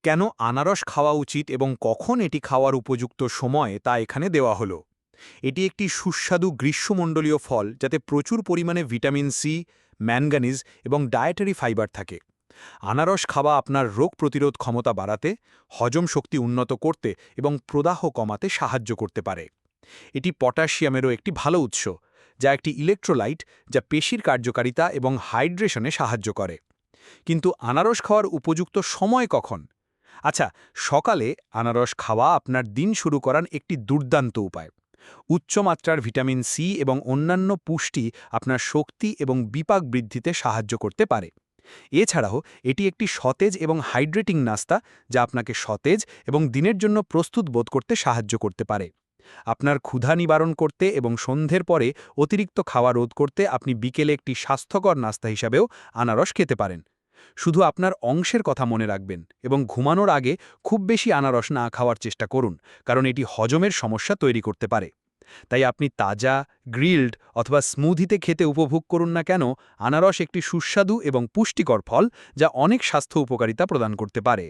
কেন আনারস খাওয়া উচিত এবং কখন এটি খাওয়ার উপযুক্ত সময় তা এখানে দেওয়া হলো। এটি একটি সুস্বাদু গ্রীষ্মমণ্ডলীয় ফল যাতে প্রচুর পরিমাণে ভিটামিন সি, ম্যাঙ্গানিজ এবং ডায়েটারি ফাইবার থাকে। আনারস খাওয়া আপনার রোগ প্রতিরোধ ক্ষমতা বাড়াতে, হজম শক্তি উন্নত করতে এবং প্রদাহ কমাতে সাহায্য করতে পারে। এটি পটাশিয়ামেরও একটি ভালো উৎস, যা একটি ইলেকট্রোলাইট যা পেশির কার্যকারিতা এবং হাইড্রেশনে সাহায্য করে। কিন্তু আনারস খাওয়ার উপযুক্ত সময় কখন? আচ্ছা, সকালে আনারস খাওয়া আপনার দিন শুরু করার একটি দুর্দান্ত উপায়। উচ্চমাত্রার ভিটামিন সি এবং অন্যান্য পুষ্টি আপনার শক্তি এবং বিপাক বৃদ্ধিতে সাহায্য করতে পারে। এছাড়াও এটি একটি সতেজ এবং হাইড্রেটিং নাস্তা, যা আপনাকে সতেজ এবং দিনের জন্য প্রস্তুত বোধ করতে সাহায্য করতে পারে। আপনার ক্ষুধা নিবারণ করতে এবং সন্ধ্যের পরে অতিরিক্ত খাওয়া রোধ করতে আপনি বিকেলে একটি স্বাস্থ্যকর নাস্তা হিসাবেও আনারস খেতে পারেন। শুধু আপনার অংশের কথা মনে রাখবেন এবং ঘুমানোর আগে খুব বেশি আনারস না খাওয়ার চেষ্টা করুন, কারণ এটি হজমের সমস্যা তৈরি করতে পারে। তাই আপনি তাজা, গ্রিলড অথবা স্মুদিতে খেতে উপভোগ করুন না কেন, আনারস একটি সুস্বাদু এবং পুষ্টিকর ফল যা অনেক স্বাস্থ্য উপকারিতা প্রদান করতে পারে।